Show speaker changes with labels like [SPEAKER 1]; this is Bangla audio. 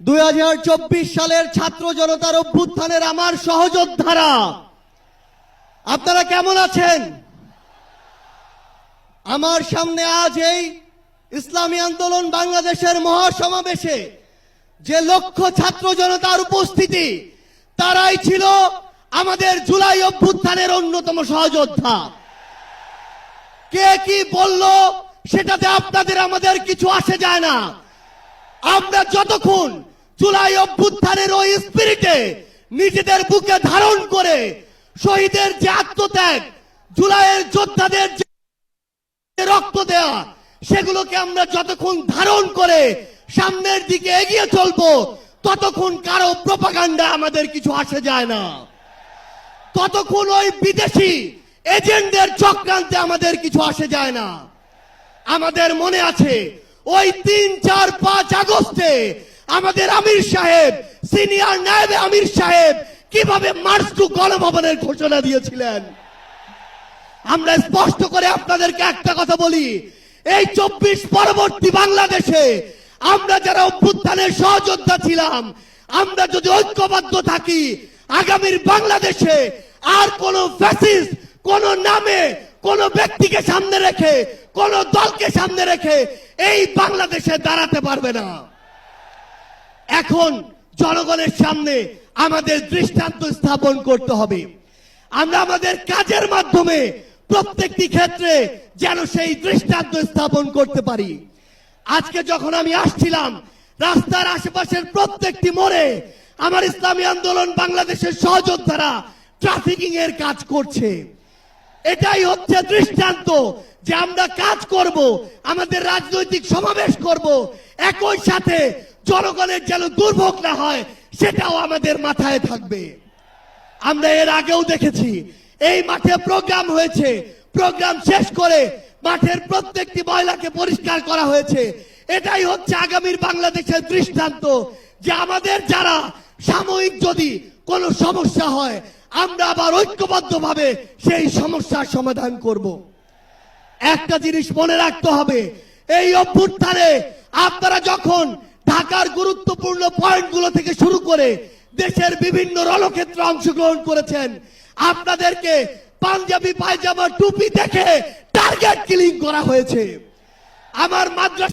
[SPEAKER 1] 2024 সালের ছাত্র জনতার অভ্যুত্থানের আমার সহযোদ্ধারা, আপনারা কেমন আছেন? আমার সামনে আজ এই ইসলামী আন্দোলন বাংলাদেশের মহাসমাবেশে যে লক্ষ ছাত্র জনতার উপস্থিতি, তারাই ছিল আমাদের জুলাই অভ্যুত্থানের অন্যতম সহযোদ্ধা। কে কি বলল সেটাতে আপনাদের আমাদের কিছু আসে যায় না। আমরা যতক্ষণ জুলাই অভ্যুত্থানের ওই স্পিরিটে নিজেদের বুকে ধারণ করে শহীদের যে আত্মত্যাগ, জুলাইয়ের যোদ্ধাদের যে রক্ত দেয়া, সেগুলোকে আমরা যতক্ষণ ধারণ করে সামনের দিকে এগিয়ে চলবো, ততক্ষণ কারো প্রপাগান্ডা আমাদের কিছু আসে যায় না। ততক্ষণ ওই বিদেশি এজেন্টদের চক্রান্তে আমাদের কিছু আসে যায় না। আমাদের মনে আছে ওই 3, 4, 5 আগস্টে আমাদের আমির সাহেব, সিনিয়র নায়েবে আমির সাহেব কিভাবে মার্চ টু গণভবনের ঘোষণা দিয়েছিলেন। আমরা স্পষ্ট করে আপনাদেরকে একটা কথা বলি, এই 24 পরবর্তী বাংলাদেশে আমরা যারা অভ্যুত্থানের সহযোদ্ধা ছিলাম, আমরা যদি ঐক্যবদ্ধ থাকি, আগামীর বাংলাদেশে আর কোন ফ্যাসিস্ট কোন নামে কোন ব্যক্তিকে সামনে রেখে কোন দলকে সামনে রেখে এই বাংলাদেশে দাঁড়াতে পারবে না। এখন জনগণের সামনে আমাদের দৃষ্টান্ত স্থাপন করতে হবে। আমরা আমাদের কাজের মাধ্যমে প্রত্যেকটি ক্ষেত্রে যেন সেই দৃষ্টান্ত স্থাপন করতে পারি। আজকে যখন আমি আসছিলাম, রাস্তার আশেপাশের প্রত্যেকটি মোড়ে আমার ইসলামী আন্দোলন বাংলাদেশের সহযোদ্ধারা ট্রাফিকিং এর কাজ করছে। এটাই হচ্ছে দৃষ্টান্ত যে আমরা কাজ করব, আমাদের রাজনৈতিক সমাবেশ করব, একই সাথে জনগণের যেন দুর্ভোগ না হয় সেটাও আমাদের মাথায় থাকবে। আমরা এর আগেও দেখেছি এই মাঠে প্রোগ্রাম হয়েছে, প্রোগ্রাম শেষ করে মাঠের প্রত্যেকটি ময়লাকে পরিষ্কার করা হয়েছে। এটাই হচ্ছে আগামীর বাংলাদেশের দৃষ্টান্ত যে আমাদের যারা সাময়িক যদি কোনো সমস্যা হয়, আমরা আবার ঐক্যবদ্ধভাবে সেই সমস্যার সমাধান করব। একটা জিনিস মনে রাখতে হবে, এই অভ্যুত্থানে আপনারা যখন ঢাকার গুরুত্বপূর্ণ পয়েন্টগুলো থেকে শুরু করে দেশের বিভিন্ন রণক্ষেত্রে অংশগ্রহণ করেছেন, আপনাদেরকে পাঞ্জাবি পায়জামা টুপি দেখে টার্গেট কিলিং করা হয়েছে। আমার মাদ্রাসা